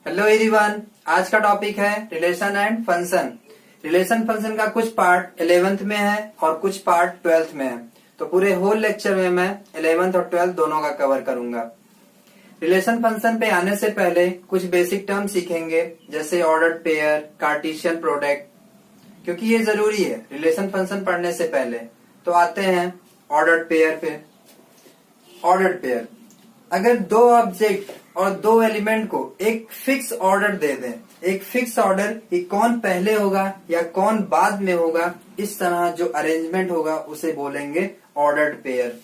Hello everyone. आज का topic है relation and function. Relation function का कुछ पार्ट 11th में है और कुछ पार्ट 12th में है। तो पूरे होल लेक्चर में मैं 11th और 12th दोनों का कवर करूंगा। रिलेशन फंक्शन पे आने से पहले कुछ बेसिक टर्म सीखेंगे, जैसे ऑर्डर्ड पेयर, कार्टेशियन प्रोडक्ट, क्योंकि ये जरूरी है रिलेशन फंक्शन पढ़ने से पहले। तो आते हैं ऑर्डर्ड पेयर पे। ऑर्डर्ड पेयर, अगर दो ऑब्जेक्ट और दो एलिमेंट को एक फिक्स ऑर्डर दे दें, एक फिक्स ऑर्डर कि कौन पहले होगा या कौन बाद में होगा, इस तरह जो अरेंजमेंट होगा उसे बोलेंगे ordered pair.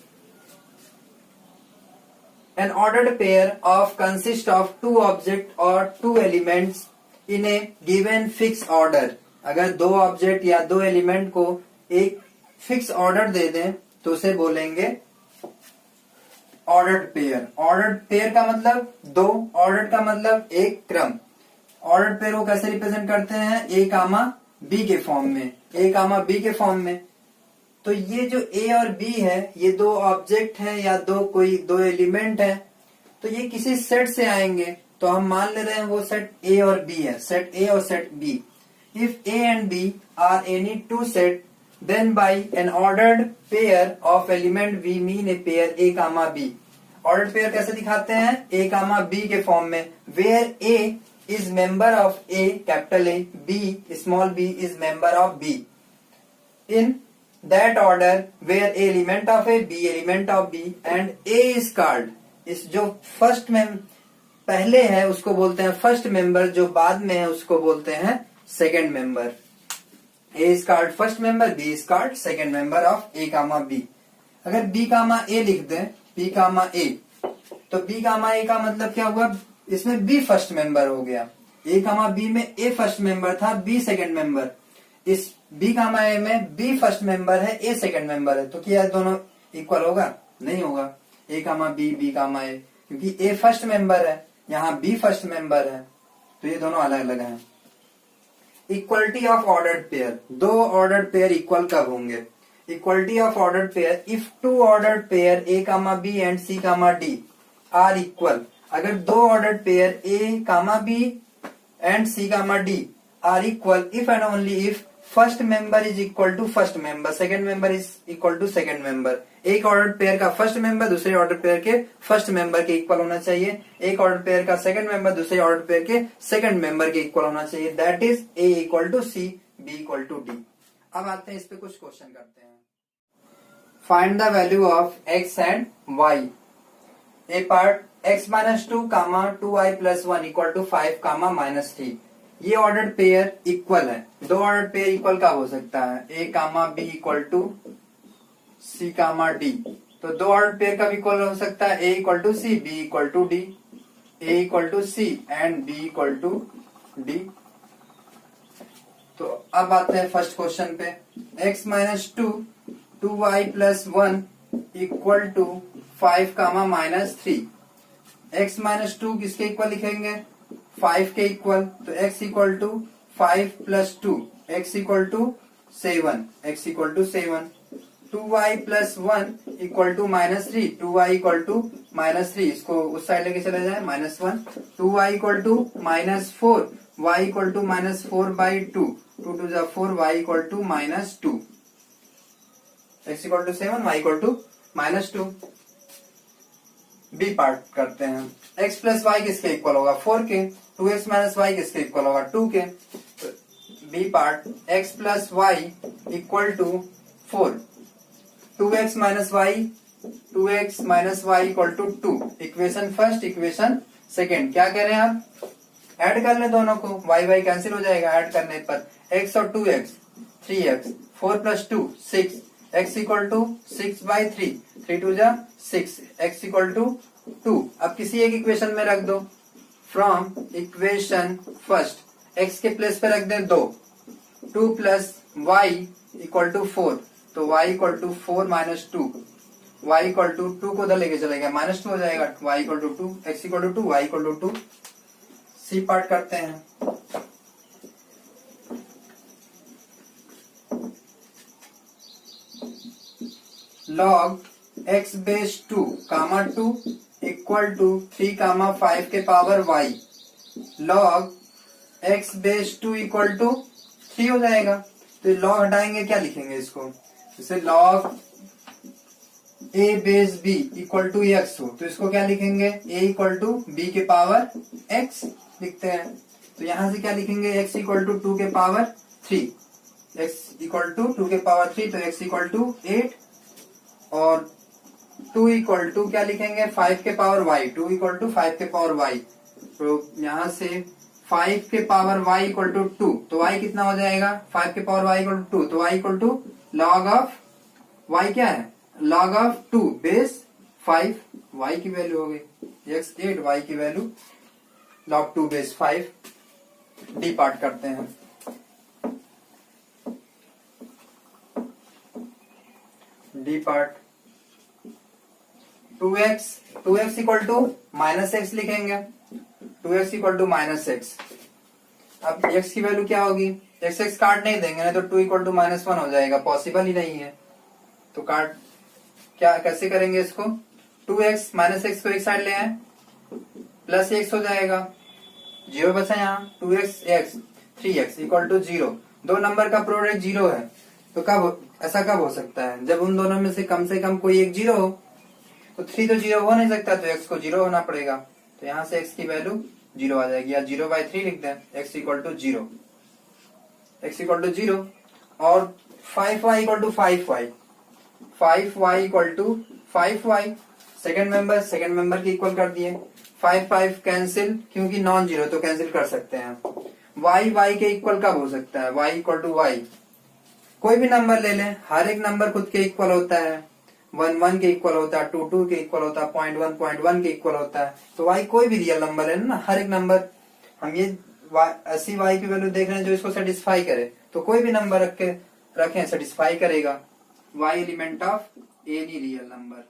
An ordered pair of consist of two object और two elements in a given fix order. अगर दो ऑब्जेक्ट या दो एलिमेंट को एक फिक्स ऑर्डर दे दें तो उसे बोलेंगे ऑर्डर्ड पेयर। ऑर्डर्ड पेयर का मतलब दो, ऑर्डर्ड का मतलब एक क्रम। ऑर्डर्ड पेयर को कैसे रिप्रेजेंट करते हैं? ए कामा बी के फॉर्म में, ए कामा बी के फॉर्म में। तो ये जो ए और बी है, ये दो ऑब्जेक्ट है या दो एलिमेंट है, तो ये किसी सेट से आएंगे। तो हम मान ले रहे हैं वो सेट ए और बी है, सेट ए और set B. If A and B are any two set, then by an ordered pair of element we mean a pair a comma b। ordered pair कैसे दिखाते हैं? a comma b के form में, where a is member of a capital A, b small b is member of b। in that order where a element of a, b element of b and a is called, इस जो first में पहले है उसको बोलते हैं first member, जो बाद में है उसको बोलते हैं second member. A is called first member, B is called second member of A comma B। अगर B comma A लिख दें, B comma A, तो B comma A का मतलब क्या हुआ? इसमें B फर्स्ट मेंबर हो गया। A comma B में A फर्स्ट मेंबर था, B सेकंड मेंबर। इस B comma A में B फर्स्ट मेंबर है, A सेकंड मेंबर है। तो क्या दोनों इक्वल होगा? नहीं होगा। A comma B, B comma A, क्योंकि A फर्स्ट मेंबर है, यहाँ B फर्स्ट मेंबर है, तो ये दोनों अलग अलग हैं। इक्वलिटी ऑफ ऑर्डर्ड पेयर, दो ऑर्डर्ड पेयर इक्वल कब होंगे? Equality of ordered pair if two ordered pair A comma B and C comma D are equal. अगर दो ordered pair A comma B and C comma D are equal if and only if first member is equal to first member, second member is equal to second member. एक order pair का first member दूसरे order pair के first member के equal होना चाहिए। एक order pair का second member दूसरे ऑर्डर पेयर के सेकंड मेंबर के इक्वल होना चाहिए। That is a equal to C, B equal to d. अब आते हैं इस पे कुछ क्वेश्चन करते हैं। Find the value of x and y. A part x minus two comma 2i plus 1 equal to 5 comma minus 3। ये ऑर्डर्ड पेयर इक्वल है। दो ऑर्डर्ड पेयर इक्वल कब हो सकता है? A comma B equal to C comma D. तो दो ordered pair का भी इक्वल हो सकता है, A equal to C, B equal to D, A equal to C and B equal to D. तो अब आते हैं फर्स्ट क्वेश्चन पे। X minus two 2y plus 1 equal to 5 comma minus 3। X minus two किसके equal लिखेंगे? 5 के इक्वल। तो x equal to 5 plus 2, x equal to 7, x equal to 7। 2y plus 1 equal to minus 3, 2y equal to minus 3, इसको उस side लेके चले जाए minus 1। 2y equal to minus 4, y equal to minus 4 by 2, 2 टू जा 4, y equal to minus 2, x equal to 7, y equal to minus 2। B part करते हैं। x plus y किसके इक्वल होगा? 4 के। 2x माइनस वाई किसके इक्वल होगा? 2 के। B part x plus y equal to 4, 2x minus y, 2x minus y equal to 2। Equation first, equation second. क्या कह रहे हैं आप? ऐड कर ले दोनों को, y y कैंसिल हो जाएगा ऐड करने पर। x और 2x 3x, 4 plus 2 6, x equal to 6 by 3, 3 टू जा 6, x इक्वल टू 2। अब किसी एक इक्वेशन में रख दो। फ्रॉम इक्वेशन फर्स्ट x के प्लेस पे रख दे 2, 2 प्लस वाई इक्वल टू 4, तो y equal to 4 minus 2, y equal to 2 को उधर लेके चलेगा माइनस 2 हो जाएगा, y equal to 2, x equal to 2, y equal to 2। C part करते हैं। Log x base 2 comma 2 equal to 3 comma 5 के power y। log x base 2 equal to 3 हो जाएगा। तो log हटाएंगे, क्या लिखेंगे इसको, जैसे log a base b equal to x हो तो इसको क्या लिखेंगे, a इक्वल टू b के पावर x लिखते हैं। तो यहां से क्या लिखेंगे, x इक्वल टू 2 के पावर 3, x इक्वल टू 2 के पावर 3, तो x इक्वल टू 8 और 2 इक्वल टू क्या लिखेंगे, 5 के पावर y, 2 इक्वल टू 5 के पावर y। तो यहां से 5 के पावर y इक्वल टू 2, तो y कितना हो जाएगा, 5 के पावर y इक्वल टू 2, तो y equal to log of y क्या है, लॉग ऑफ 2 बेस 5, y की वैल्यू हो गई x 8, y की वैल्यू लॉग 2 बेस 5। डी पार्ट करते हैं। D part 2x equal to minus x लिखेंगे, 2x equal to minus x. अब x की वैल्यू क्या होगी, x काट नहीं देंगे ना तो 2 इक्वल टू माइनस 1 हो जाएगा, पॉसिबल ही नहीं है। तो काट क्या कैसे करेंगे इसको, 2x माइनस एक्स को एक साइड ले आए, प्लस x हो जाएगा, 0 बचा यहाँ, 2x x 3x equal to 0। दो नंबर का प्रोडक्ट 0 है, तो कब ऐसा कब हो सकता है, जब उन दोनों में से कम कोई एक 0 हो। तो 3 तो 0 हो नहीं सकता, तो x को 0 होना पड़ेगा। तो यहाँ से x की वैल्यू 0 आ जाएगी, या 0/3 लिख दें, x equal to 0, x equal to 0। और 5y equal to 5y, 5y equal to 5y, second member के इक्वल कर दिए, 5 कैंसिल, क्योंकि नॉन जीरो तो कैंसिल कर सकते हैं। y के इक्वल कब हो सकता है, y इक्वल टू y, कोई भी नंबर ले लें, हर एक नंबर खुद के इक्वल होता है, 1 के इक्वल होता है, 2 के इक्वल होता है, 0.1 के इक्वल होता है। तो y कोई भी रियल नंबर है ना, हर एक नंबर, हम ये ऐसी y की वैल्यू देख रहे हैं जो इसको सेटिस्फाई करे, तो कोई भी नंबर रखें सेटिस्फाई करेगा। y element of any real number.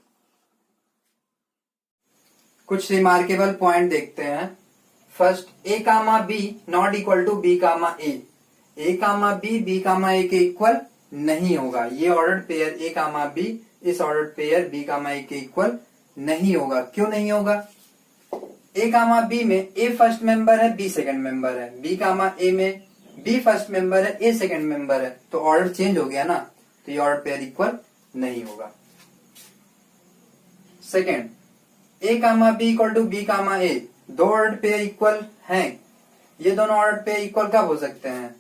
कुछ रिमार्केबल पॉइंट देखते हैं। First, a comma b not equal to b comma a, a comma b comma a के इक्वल नहीं होगा। ये ordered pair a comma b इस ordered pair b comma a के equal नहीं होगा। क्यों नहीं होगा, a कामा b में a फर्स्ट मेंबर है, b सेकंड मेंबर है, b कामा a में b फर्स्ट मेंबर है, a सेकंड मेंबर है, तो ऑर्डर चेंज हो गया ना, तो ये ऑर्डर पेयर इक्वल नहीं होगा। Second, a comma b equal to b comma a, दो ऑर्डर पेयर इक्वल हैं। ये दोनों ऑर्डर पेयर इक्वल कब हो सकते हैं,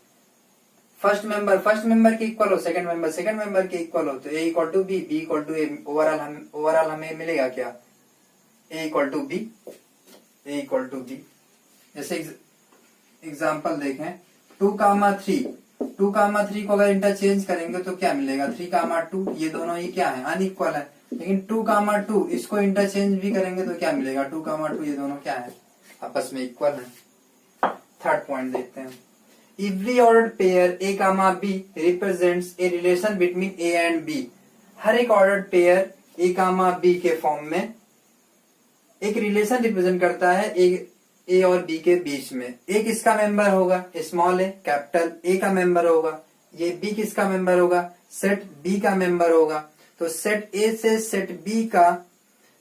फर्स्ट मेंबर के इक्वल हो, सेकंड मेंबर के इक्वल हो, तो a equal to b, b equal to a, overall हमें मिलेगा क्या, a इक्वल टू b। जैसे एग्जांपल देखें, 2 कामा 3 को अगर इंटरचेंज करेंगे तो क्या मिलेगा, 3 कामा 2, ये दोनों ही क्या है, अनइक्वल है। लेकिन 2 कामा 2 इसको इंटरचेंज भी करेंगे तो क्या मिलेगा, 2 कामा 2, ये दोनों क्या है, आपस में इक्वल है। थर्ड पॉइंट देखते हैं, every ordered pair a comma b represents a relation between a and b। हर एक ordered pair a comma b के फॉर्म में एक रिलेशन रिप्रेजेंट करता है a और b के बीच में। a किसका मेंबर होगा, स्मॉल a, कैपिटल A का मेंबर होगा। ये b किसका मेंबर होगा, सेट b का मेंबर होगा। तो सेट a से सेट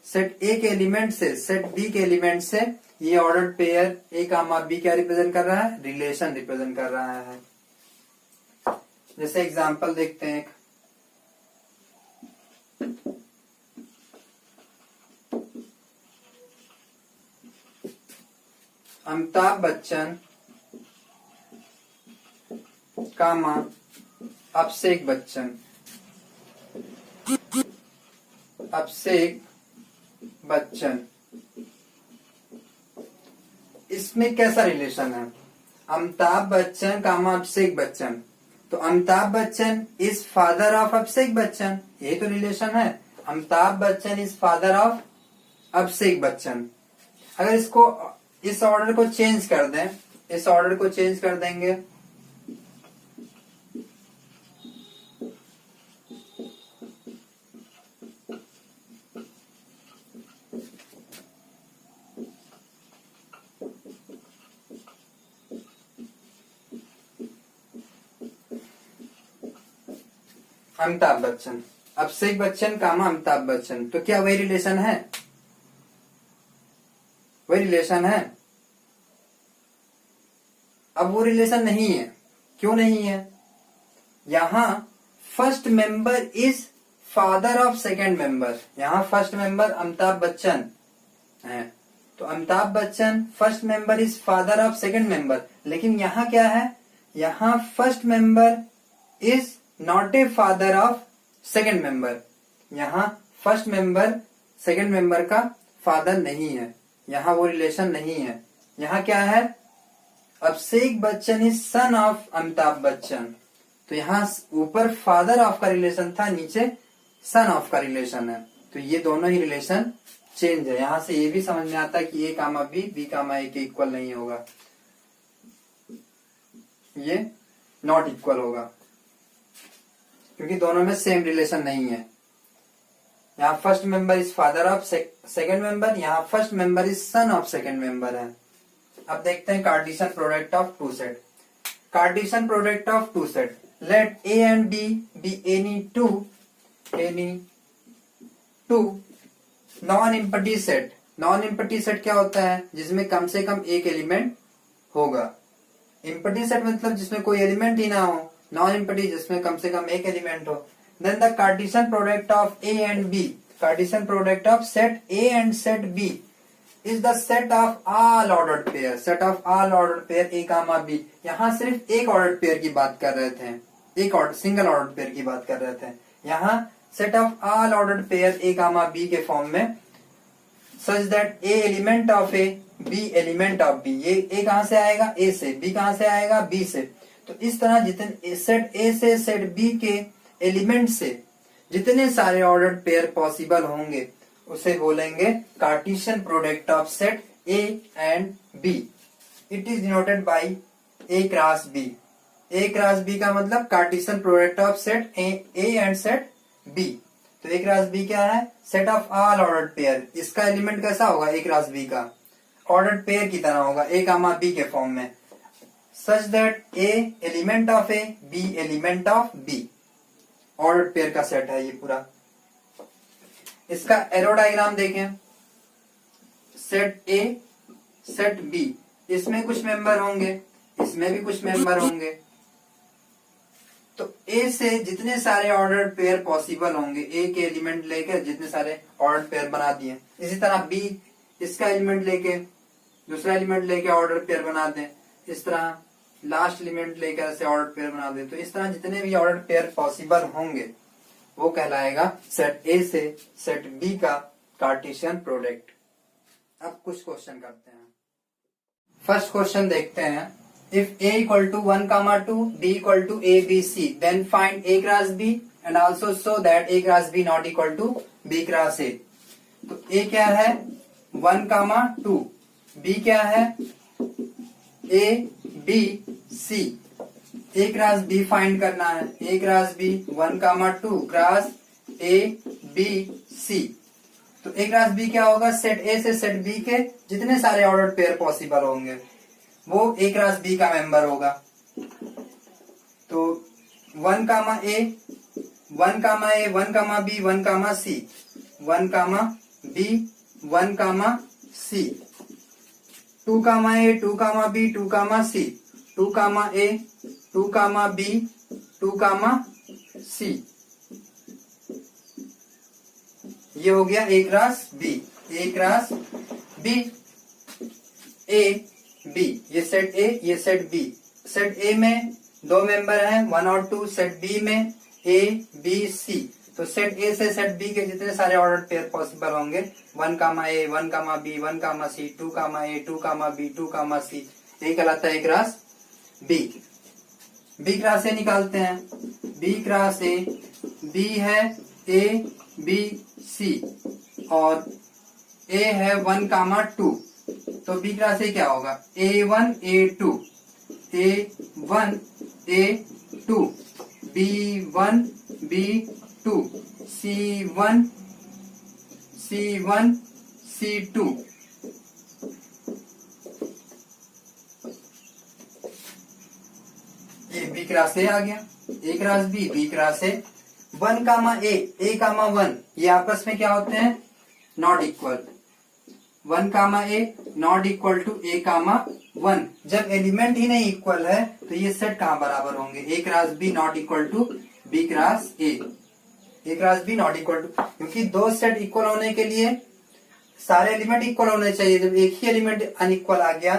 a के एलिमेंट से सेट b के एलिमेंट से ये ordered pair a comma b क्या रिप्रेजेंट कर रहा है, रिलेशन रिप्रेजेंट कर रहा है। जैसे एग्जांपल देखते हैं, अमिताभ बच्चन कामा अभिषेक बच्चन, इसमें कैसा रिलेशन है, अमिताभ बच्चन कामा अभिषेक बच्चन, तो Amitabh Bachchan is father of Abhishek Bachchan, यही तो रिलेशन है, Amitabh Bachchan is father of Abhishek Bachchan. अगर इसको इस ऑर्डर को चेंज कर दें, इस ऑर्डर को चेंज कर देंगे, अमिताभ बच्चन अभिषेक बच्चन कामा अमिताभ बच्चन, तो क्या वही रिलेशन है, वही रिलेशन है। अब वो रिलेशन नहीं है। क्यों नहीं है? यहां first member is father of second member. यहां फर्स्ट मेंबर अमिताभ बच्चन है, तो Amitabh Bachchan first member is father of second member. लेकिन यहां क्या है? यहां first member is not a father of second member. यहां फर्स्ट मेंबर सेकेंड मेंबर का फादर नहीं है, यहां वो रिलेशन नहीं है। यहां क्या है? Abhishek Bachchan is son of Amitabh Bachchan. तो यहां ऊपर फादर ऑफ का रिलेशन था, नीचे सन ऑफ का रिलेशन है। तो ये दोनों ही रिलेशन चेंज है। यहां से ये भी समझ में आता है कि ए कामा बी कामा ए के इक्वल नहीं होगा, ये नॉट इक्वल होगा, क्योंकि दोनों में सेम रिलेशन नहीं है। यहाँ first member is father of second member, यहाँ first member is son of second member है। अब देखते हैं Cartesian product of two set. Cartesian product of two set, let A and B any two non empty set. Non empty set क्या होता है? जिसमें कम से कम एक एलिमेंट होगा। एम्प्टी सेट मतलब जिसमें कोई एलिमेंट ही ना हो, नॉन एम्प्टी जिसमें कम से कम एक एलिमेंट हो। Then the cartesian product of A and B, cartesian product of set A and set B is the set of all ordered pair. Set of all ordered pair A comma b. यहां सिर्फ एक ordered pair की बात कर रहे थे, एक single ordered pair की बात कर रहे थे। यहां set of all ordered pair A comma b के फॉर्म में, such that a element of A b element of B. ये ए कहां से आएगा? ए से। बी कहां से आएगा? बी से। तो इस तरह जितने सेट ए से सेट बी के एलिमेंट से जितने सारे ऑर्डर्ड पेयर पॉसिबल होंगे उसे बोलेंगे cartesian product of set A and B. It is denoted by A cross B. A cross B का मतलब cartesian product of set A and set B. तो ए क्रॉस बी क्या है? Set of all ordered pair. इसका element कैसा होगा? A cross B का ordered pair की तरह होगा, ए कामा बी के फॉर्म में, such that a element of A b element of B. Ordered pair का सेट है ये पूरा। इसका एरो डायग्राम देखें। सेट ए सेट बी, इसमें कुछ मेंबर होंगे, इसमें भी कुछ मेंबर होंगे। तो ए से जितने सारे ऑर्डर्ड पेयर पॉसिबल होंगे, ए के एलिमेंट लेकर जितने सारे ऑर्डर्ड पेयर बना दिए। इसी तरह बी इसका एलिमेंट लेके दूसरा एलिमेंट लेके ऑर्डर पेयर बना दें। इस तरह लास्ट एलिमेंट लेकर ऐसे ऑर्डर पेयर बना दें। तो इस तरह जितने भी ऑर्डर पेयर पॉसिबल होंगे वो कहलाएगा सेट ए से सेट बी का कार्टेशियन प्रोडक्ट। अब कुछ क्वेश्चन करते हैं। फर्स्ट क्वेश्चन देखते हैं। If a equal to 1, 2, b equal to a b c, then find a cross b and also show that a cross b not equal to b cross a। तो a क्या है? 1, 2। b क्या है? a b c। a cross b find करना है। a cross b 1, 2 cross a b c। तो a cross b क्या होगा? सेट a से सेट b के जितने सारे ऑर्डर पेयर पॉसिबल होंगे वो a क्रॉस b का मेंबर होगा। तो 1, a 1, a 1, b 1, c 1, b 1, c 2, a 2, b 2, c 2, a 2, b 2, c। ये हो गया a cross b। a cross b a b, ये सेट A ये सेट B। सेट A में दो मेंबर हैं 1 और 2, सेट B में A B C। तो सेट A से सेट B के जितने सारे ऑर्डर पेयर पॉसिबल होंगे 1, A 1, B 1, C 2, A 2, B 2, C, ये कहलाता है A cross B। B cross A निकालते हैं। B क्रॉस A, B है A B C और A है 1, 2। तो B क्रॉस A क्या होगा? A1 A2 A1 A2 B1 B2 C1 C1 C2। ये B क्रॉस A आ गया। A cross B, B cross A। 1, A 1, ये आपस में क्या होते हैं? Not equal. 1, A not equal to A, 1। जब एलिमेंट ही नहीं इक्वल है तो ये सेट कहाँ बराबर होंगे? A cross B not equal to B cross A cross B not equal to, क्योंकि दो सेट इक्वल होने के लिए सारे एलिमेंट इक्वल होने चाहिए। जब एक ही एलिमेंट अनइक्वल आ गया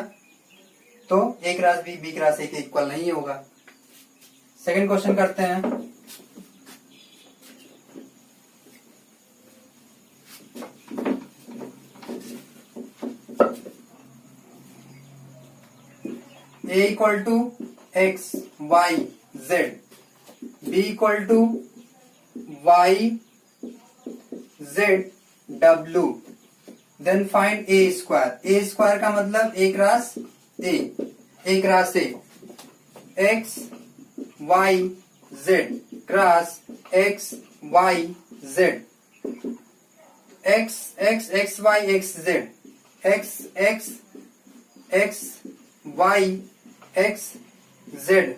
तो A cross B cross A के इक्वल नहीं होगा। सेकंड क्वेश्चन करते हैं। A equal to X Y Z, B equal to Y Z W, then find A square. A square का मतलब A cross A X Y Z cross X Y Z, X Y x Z, X Y x Z,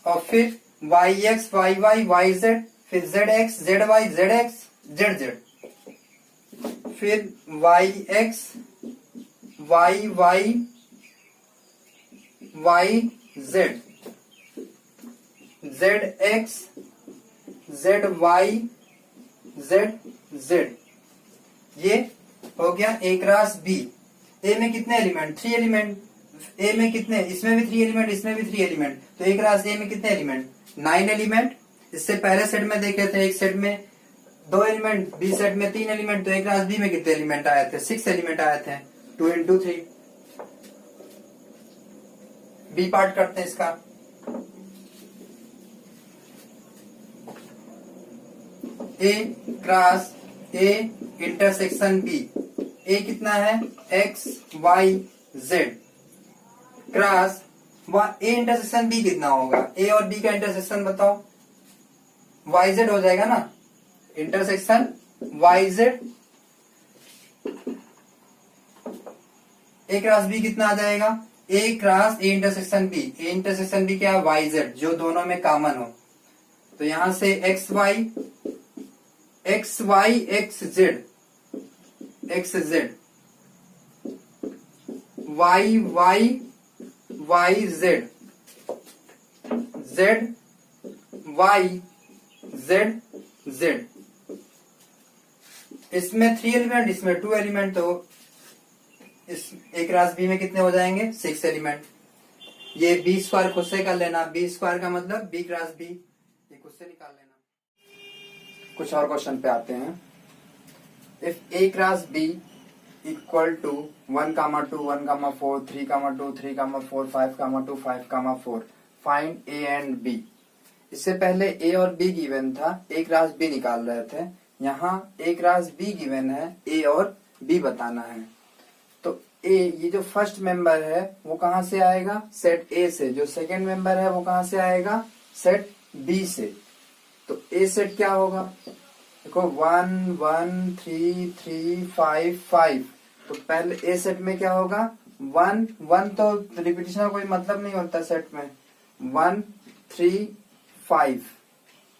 और फिर Y x Y Y Y Z, फिर Z x Z Y Z x Z z, फिर Y x Y Y Y z, z x Z Y z z. ये हो गया ए cross B. ए में कितने element? 3 element. ए में कितने? इसमें भी 3 एलिमेंट, इसमें भी 3 एलिमेंट, तो ए क्रॉस ए में कितने एलिमेंट? 9 एलिमेंट। इससे पहले सेट में देखे थे एक सेट में 2 एलिमेंट, बी सेट में 3 एलिमेंट, तो ए क्रॉस बी में कितने एलिमेंट आए थे? 6 एलिमेंट आए थे। 2 into 3। बी पार्ट करते हैं इसका। A cross A intersection B. A कितना है? X Y Z cross A intersection B कितना होगा? ए और बी का इंटरसेक्शन बताओ। वाई जेड हो जाएगा ना, intersection Y Z. A cross B कितना आ जाएगा? A cross A intersection B. A intersection B क्या है? वाई जेड, जो दोनों में कॉमन हो। तो यहां से x Y x Z y Y Y z z Y z z. इसमें 3 एलिमेंट, इसमें 2 एलिमेंट, तो इस ए क्रॉस बी में कितने हो जाएंगे? 6 एलिमेंट। ये बी स्क्वायर खुद से कर लेना। बी स्क्वायर का मतलब बी क्रॉस बी, ये खुद से निकाल लेना। कुछ और क्वेश्चन पे आते हैं। If A cross B equal to 1, 2, 1, 4, 3, 2, 3, 4, 5, 2, 5, 4, find A and B. इससे पहले ए और बी गिवन था, ए क्रॉस बी निकाल रहे थे। यहाँ ए क्रॉस बी गिवन है, ए और बी बताना है। तो ए, ये जो फर्स्ट मेंबर है वो कहाँ से आएगा? सेट ए से। जो सेकंड मेंबर है वो कहाँ से आएगा? सेट बी से। तो ए सेट क्या होगा? देखो 1, 1, 3, 3, 5, 5। तो पहले ए सेट में क्या होगा? 1, 1 तो रिपीटिशन का कोई मतलब नहीं होता सेट में। 1, 3, 5,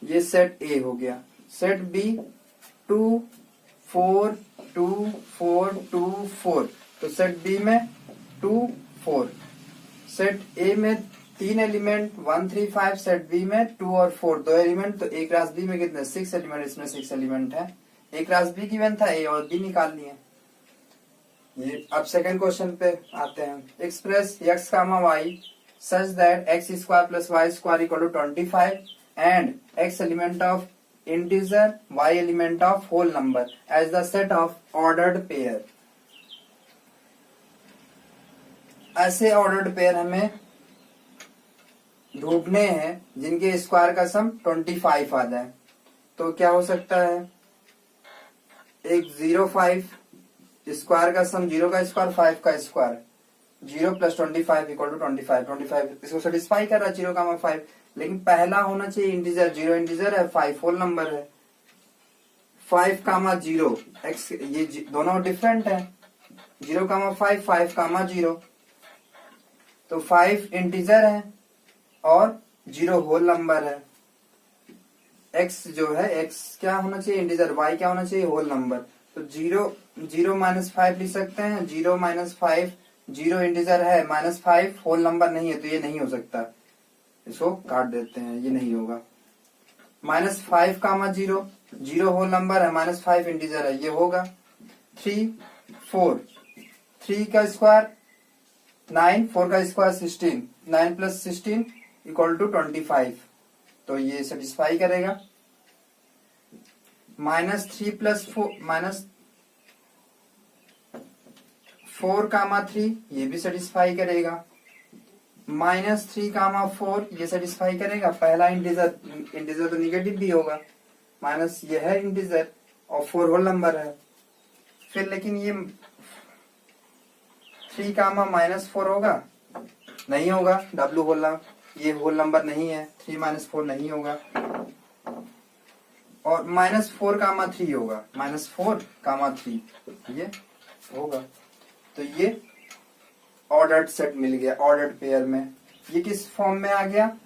ये सेट ए हो गया। सेट बी 2, 4, 2, 4, 2, 4, तो सेट बी में 2, 4। सेट ए में 3 एलिमेंट 1, 3, 5, सेट बी में 2 और 4 2 एलिमेंट, तो ए क्रॉस बी में कितने? 6 एलिमेंट। इसमें 6 एलिमेंट है। ए क्रॉस बी गिवन था, ए और बी निकाल लिए। ये अब सेकंड क्वेश्चन पे आते हैं। Express x comma y such that x square plus y square equal to 25 and x element of integer y element of whole number as the set of ordered pair. ऐसे ordered pair हमें ढूंढने हैं जिनके square का सम 25 आ जाए। तो क्या हो सकता है? एक 0, 5 स्क्वायर का सम, 0 का स्क्वायर 5 का स्क्वायर, 0 प्लस 25 इक्वल टू 25 इसको सेटिस्फाई कर रहा है 0, 5। लेकिन पहला होना चाहिए इंटीजर। 0 इंटीजर है, 5 होल नंबर है। 5, 0 एक्स, ये दोनों डिफरेंट है। 0, 5, 5, 0, तो 5 इंटीजर है और 0 होल नंबर है। x जो है, x क्या होना चाहिए? इंटीजर। y क्या होना चाहिए? Whole number. तो 0 माइनस 5 लिख सकते हैं। 0 माइनस 5 जीरो इंटीजर है, -5 होल नंबर नहीं है, तो ये नहीं हो सकता, इसको काट देते हैं, ये नहीं होगा। -5 कामा 0, 0 होल नंबर है, -5 इंटीजर है, ये होगा। 3 4, 3 का स्क्वायर 9, 4 का स्क्वायर 16, 9 + 16 = 25, तो ये सेटिस्फाई करेगा। -3 + 4 4 कामा 3, ये भी सेटिस्फाई करेगा। -3 कामा 4, ये सेटिस्फाई करेगा। पहला इंटीजर तो निगेटिव भी होगा, माइनस ये है इंटीजर और 4 होल नंबर है। फिर लेकिन ये 3 कामा -4 होगा, नहीं होगा, W होल नंबर, ये होल नंबर नहीं है, 3 - 4 नहीं होगा। और -4 कामा 3 होगा, -4 कामा 3 ये होगा। तो ये ऑर्डर्ड सेट मिल गया, ऑर्डर्ड पेयर में। ये किस फॉर्म में आ गया?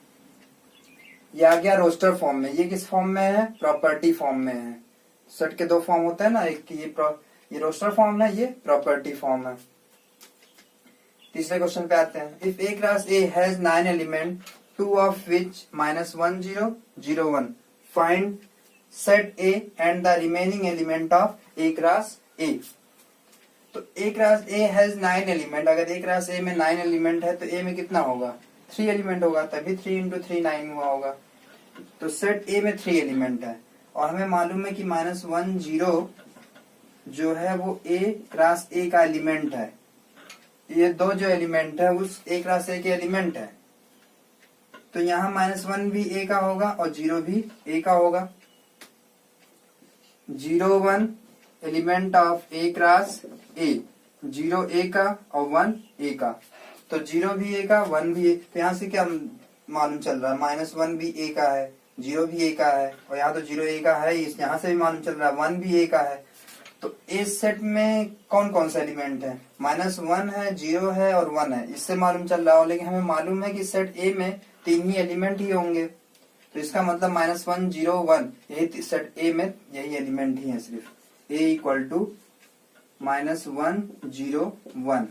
ये आ गया रोस्टर फॉर्म में। ये किस फॉर्म में है? प्रॉपर्टी फॉर्म में है। सेट के दो फॉर्म होते हैं ना, एक ये रोस्टर फॉर्म है, ये प्रॉपर्टी फॉर्म है। तीसरे क्वेश्चन पे आते हैं। If A class A has 9 element, 2 of which -1 0 0 1, find set A and the remaining element of A class ए। तो ए क्लास ए हैज 9 एलिमेंट, अगर ए क्लास ए में 9 एलिमेंट है तो ए में कितना होगा? 3 एलिमेंट होगा, तभी 3 × 3 9 हुआ होगा। तो सेट ए में 3 एलिमेंट है और हमें मालूम है कि -1 0 जो है वो ए क्लास ए का एलिमेंट है। ये दो जो एलिमेंट है उस ए क्लास ए के एलिमेंट है, तो यहाँ -1 भी ए का होगा और 0 भी ए का होगा। 0 1 एलिमेंट ऑफ ए क्लास ए, 0 ए का और 1 ए का, तो 0 भी ए का 1 भी ए। तो यहाँ से क्या मालूम चल रहा है? -1 भी ए का है, 0 भी ए का है, और यहाँ तो 0 ए का है, यहाँ से भी मालूम चल रहा है 1 भी ए का है। तो इस सेट में कौन कौन सा एलिमेंट है? -1 है, 0 है और 1 है, इससे मालूम चल रहा है। लेकिन हमें मालूम है कि सेट ए में 3 ही एलिमेंट ही होंगे, तो इसका मतलब -1 0 1 यही सेट ए में यही एलिमेंट ही है सिर्फ। A = -1 0 1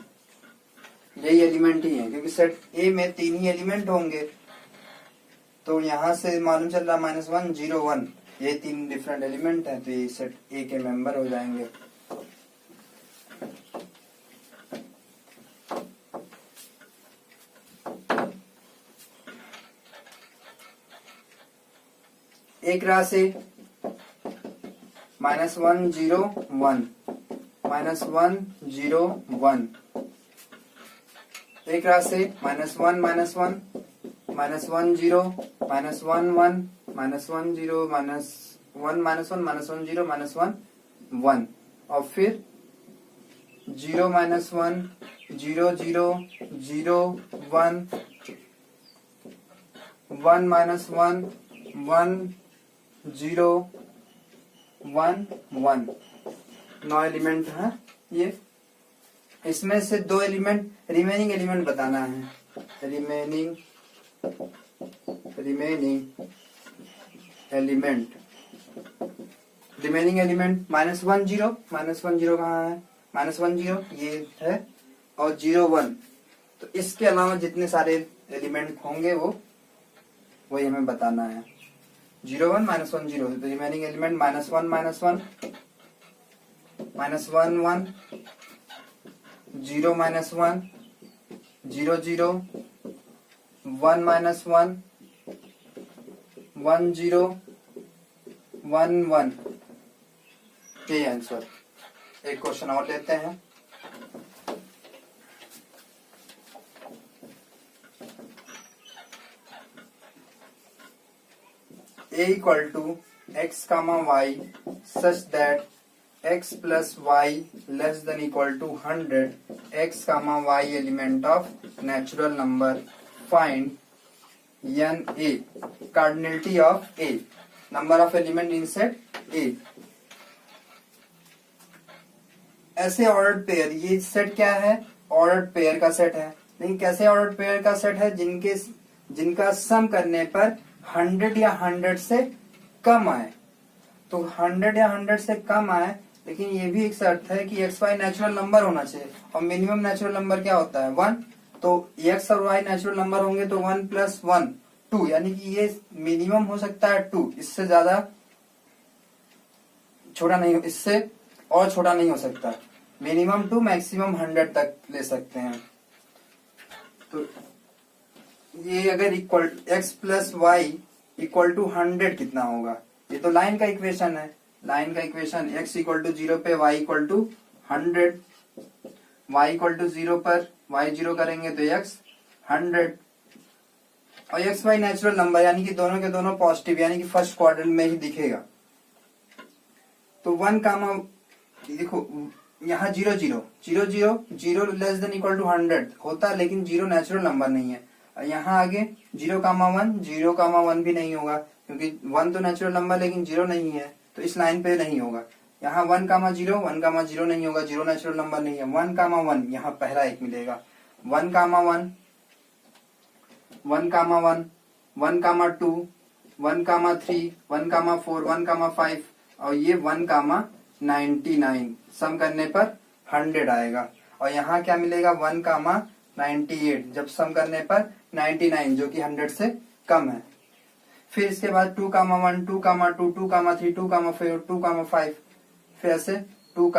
यही एलिमेंट ही है, क्योंकि सेट ए में 3 ही एलिमेंट होंगे। तो यहाँ से मालूम चल रहा है -1 0 1 ये 3 डिफरेंट एलिमेंट है, तो ये सेट ए के मेंबर हो जाएंगे। ए क्लास ए -1 0 1 -1 0 1, ए क्लास ए -1 -1 -1 0 -1 1 0 -1 0 -1 और फिर 0 -1 0 0 0 1 1 -1 1 0 1 1 9 एलिमेंट है ये। इसमें से 2 एलिमेंट रिमेनिंग एलिमेंट बताना है। रिमेनिंग एलिमेंट -1 0 कहाँ है? -1 0 ये है और 0 1, तो इसके अलावा जितने सारे एलिमेंट होंगे वो वही हमें बताना है। 0 1 -1 0, तो रिमेनिंग एलिमेंट -1 -1 -1 1 1 0 -1 0 0 1 -1 1 0 1 1, ये आंसर। एक क्वेश्चन और लेते हैं। A = x, y such that x plus y less than equal to 100, x, y element of natural number, find n a, cardinality of A, number of element in set A। ऐसे ordered pair, ये set क्या है? Ordered pair का set है। लेकिन कैसे ordered pair का set है? जिनका सम करने पर 100 या 100 से कम आए। तो 100 या 100 से कम आए लेकिन ये भी एक शर्त है कि एक्स वाई नेचुरल नंबर होना चाहिए, और मिनिमम नेचुरल नंबर क्या होता है 1। तो एक्स और वाई नेचुरल नंबर होंगे तो 1 + 1 2, यानी कि ये मिनिमम हो सकता है 2, इससे ज्यादा छोटा नहीं, इससे और छोटा नहीं हो सकता। मिनिमम 2, मैक्सिमम 100 तक ले सकते हैं। तो ये अगर इक्वल x + y = 100 कितना होगा, ये तो लाइन का इक्वेशन है। लाइन का इक्वेशन x = 0 पे y = 100, y = 0 पर y 0 करेंगे तो x 100, और एक्स वाई नेचुरल नंबर यानी कि दोनों के दोनों पॉजिटिव, यानी कि फर्स्ट क्वाड्रेंट में ही दिखेगा। तो 1 कामा देखो यहाँ 0 0 0 0 0 <= 100 होता है, लेकिन 0 नेचुरल नंबर नहीं है। यहाँ आगे 0, 1 0, 1 भी नहीं होगा, क्योंकि 1 तो नेचुरल नंबर लेकिन 0 नहीं है, तो इस लाइन पे नहीं होगा। यहाँ 1, 0 1, 0 नहीं होगा, 0 नेचुरल नंबर नहीं है। 1, 1 यहाँ पहला एक मिलेगा। 1, 1 1, 1 1, 2 1, 3 1, 4 1, 5 और ये 1, 99 सम करने पर 100 आएगा। और यहाँ क्या मिलेगा 1, 98 जब सम करने पर 99 जो कि 100 से कम है। फिर इसके बाद 2, 1 2, 2 2, 3 2, 4 2, 5 फिर ऐसे 2,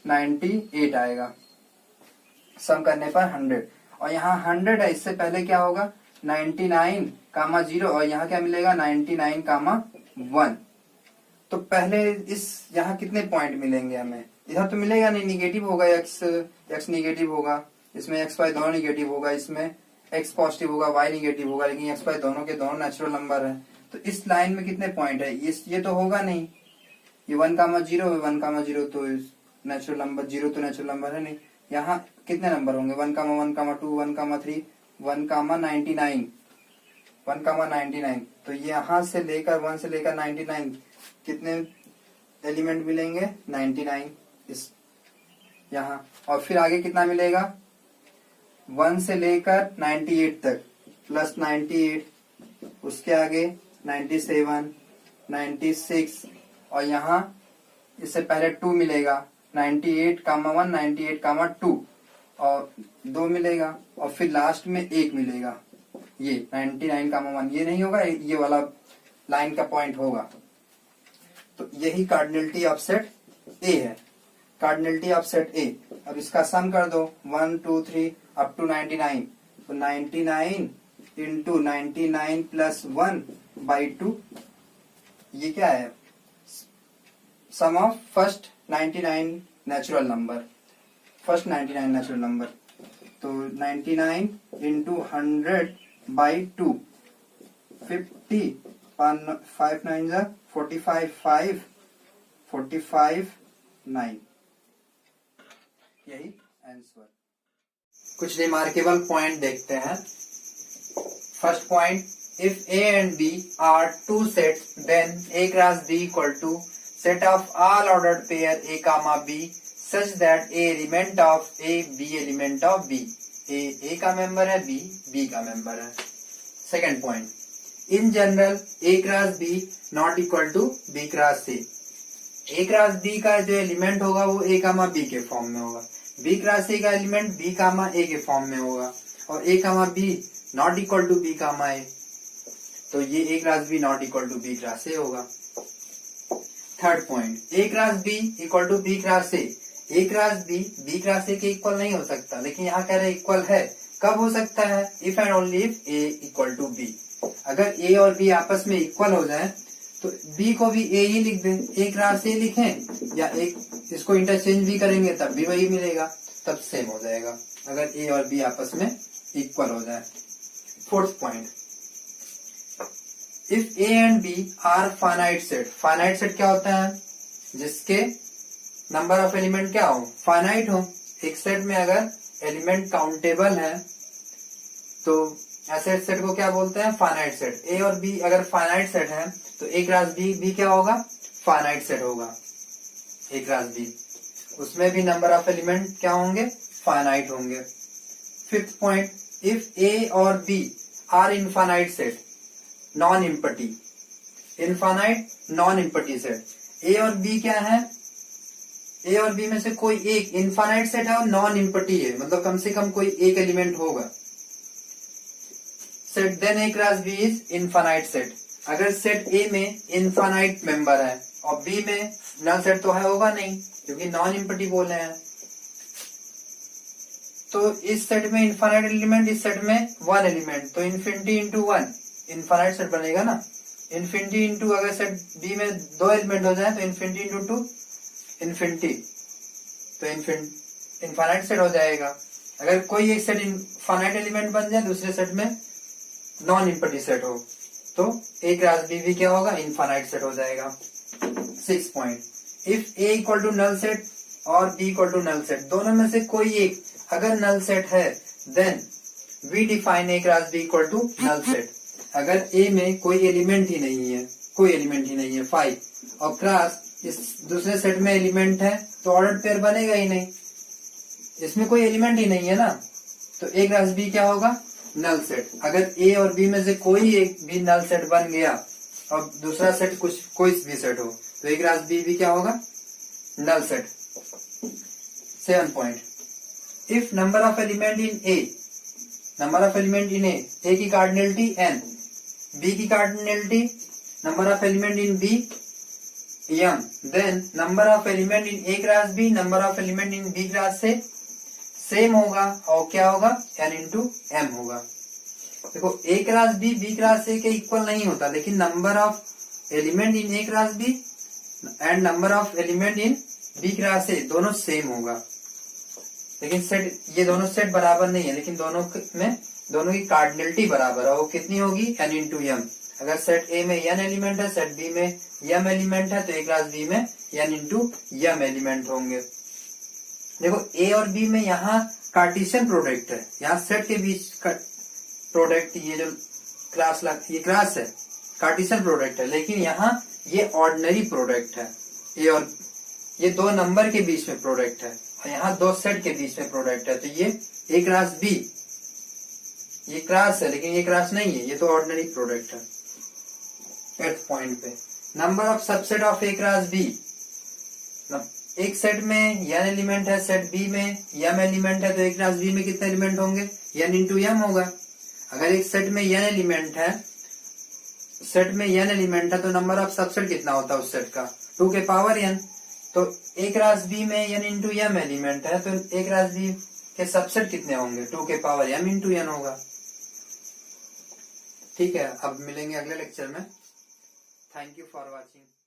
98 आएगा सम करने पर 100। और यहाँ 100 है, इससे पहले क्या होगा 99, 0 और यहाँ क्या मिलेगा 99, 1। तो पहले इस यहाँ कितने पॉइंट मिलेंगे हमें, इधर तो मिलेगा नहीं, निगेटिव होगा, x निगेटिव होगा, इसमें x y दोनों निगेटिव होगा, इसमें x पॉजिटिव होगा y निगेटिव होगा, लेकिन x y दोनों के दोनों नेचुरल नंबर है। तो इस लाइन में कितने पॉइंट है, ये तो होगा नहीं, ये 1, 0 1, 0 तो नेचुरल नंबर, 0 तो नेचुरल नंबर है नहीं। यहाँ कितने नंबर होंगे 1, 1, 2 1, 3 1, 99 1, 99। तो यहाँ से लेकर 1 से लेकर 99 कितने एलिमेंट मिलेंगे 99 इस यहाँ। और फिर आगे कितना मिलेगा 1 से लेकर 98 तक प्लस 98, उसके आगे 97 96 और यहाँ इससे पहले 2 मिलेगा 98, 1 98, 2 और 2 मिलेगा, और फिर लास्ट में 1 मिलेगा, ये 99, 1 ये नहीं होगा, ये वाला लाइन का पॉइंट होगा। तो यही कार्डिनलिटी ऑफ सेट ए है, कार्डिनलिटी ऑफ सेट ए। अब इसका सम कर दो 1 2 3 अप टू 99, तो 99 इंटू 99 प्लस 1/2, ये क्या है sum of first 99 natural number, first 99 natural number. तो 99 इंटू 100/2 50 5 9 45 5 45 9, यही आंसर। कुछ रिमार्केबल पॉइंट देखते हैं। First point, if A and B are two sets, then A cross B equal to set of all ordered pair A comma B such that A element of A B element of B, A का member है, B का member है। Second point, in general A cross B not equal to B cross A cross B का जो element होगा वो A comma B के form में होगा, B क्रॉस A का एलिमेंट B कामा A के फॉर्म में होगा, और A comma B not equal to B comma A, तो ये A cross B not equal to B cross A होगा। Third point, A cross B equal to B cross A cross B cross A के equal नहीं हो सकता, लेकिन यहाँ कह रहे इक्वल है। कब हो सकता है, if and only if A equal to B। अगर A और B आपस में इक्वल हो जाए तो B को भी A ही लिख दें, A क्रॉस A लिखें, या एक इसको इंटरचेंज भी करेंगे तब भी वही मिलेगा, तब सेम हो जाएगा अगर A और B आपस में इक्वल हो जाए। Fourth point, if A and B are finite set, finite set क्या होता है, जिसके नंबर ऑफ एलिमेंट क्या हो, फाइनाइट हो। एक सेट में अगर एलिमेंट काउंटेबल है तो ऐसे सेट को क्या बोलते हैं, फाइनाइट सेट। A और B अगर फाइनाइट सेट है तो A क्रॉस B भी क्या होगा, फाइनाइट सेट होगा A क्रॉस B, उसमें भी नंबर ऑफ एलिमेंट क्या होंगे, फाइनाइट होंगे। फिफ्थ पॉइंट, इफ A और B are infinite set, non empty, infinite non empty set. A और बी क्या है, ए और बी में से कोई एक इनफाइनाइट सेट है और नॉन इम्पटी है, मतलब कम से कम कोई एक एलिमेंट होगा। Set then A cross B is infinite set. अगर सेट ए में इनफाइनाइट मेंबर है और बी में नल सेट तो है होगा नहीं, क्योंकि नॉन इम्पटी बोल रहे हैं। तो इस सेट में इनफाइनाइट एलिमेंट, इस सेट में वन एलिमेंट, तो infinity into one infinite set बनेगा ना। इन्फिनिटी इंटू अगर सेट बी में दो एलिमेंट हो जाए तो इन्फिनिटी इंटू टू इन्फिनिटी, तो इनफाइनाइट सेट हो जाएगा। अगर कोई एक सेट इनफाइनाइट एलिमेंट बन जाए, दूसरे सेट में नॉन इम्पटी सेट हो, तो ए क्रॉस बी भी क्या होगा, इनफाइनाइट सेट हो जाएगा। 6 point, if A equal to null set और B equal to null set, दोनों में से कोई एक अगर नल सेट है, then we define A cross B equal to null set. अगर ए में कोई एलिमेंट ही नहीं है, कोई एलिमेंट ही नहीं है 5, और क्रॉस इस दूसरे सेट में एलिमेंट है, तो ऑर्डर पेयर बनेगा ही नहीं, इसमें कोई एलिमेंट ही नहीं है ना, तो ए क्रॉस बी क्या होगा, नल सेट। अगर ए और बी में से कोई एक भी नल सेट बन गया और दूसरा सेट कुछ कोई भी सेट हो, तो ए क्रॉस बी भी क्या होगा, null set. 7 point, if number of element in A, number of element in A की कार्डिनलिटी n, बी की cardinality number of element in B m, then number of element in A cross B number of element in B cross से same होगा, और क्या होगा, n into m होगा। देखो A cross B cross A के equal नहीं होता, लेकिन number of element in A cross B and number of element in B cross A दोनों सेम होगा। लेकिन सेट, ये दोनों सेट बराबर नहीं है, लेकिन दोनों में दोनों की कार्डिनलिटी बराबर है, वो कितनी होगी, n इंटू एम। अगर सेट ए में n एलिमेंट है, सेट बी में m एलिमेंट है, तो ए क्रॉस बी में n इंटू एम एलिमेंट होंगे। देखो ए और बी में यहाँ कार्टेशियन प्रोडक्ट है, यहाँ सेट के बीच का प्रोडक्ट, ये जो क्लास ये क्लास है कार्टेशियन प्रोडक्ट है, लेकिन यहाँ ये ऑर्डिनरी प्रोडक्ट है। ए और ये दो नंबर के बीच में प्रोडक्ट है, और यहाँ दो सेट के बीच में प्रोडक्ट है, तो ये ए क्रॉस बी, ये क्लास है लेकिन ये क्लास नहीं है, ये तो ऑर्डिनरी प्रोडक्ट है। 8th पॉइंट पे, number of subset of A cross B, एक सेट में n एलिमेंट है, सेट बी में m एलिमेंट है, तो एक क्रॉस बी में कितने एलिमेंट होंगे, n इंटू एम होगा। अगर एक सेट में n एलिमेंट है, सेट में n एलिमेंट है, तो नंबर ऑफ सबसेट कितना होता है उस सेट का, 2 के पावर n। तो ए क्रॉस बी में n इंटू एम एलिमेंट है, तो ए क्रॉस बी के सबसेट कितने होंगे, 2 के पावर m इंटू n होगा। ठीक है, अब मिलेंगे अगले लेक्चर में। Thank you for watching.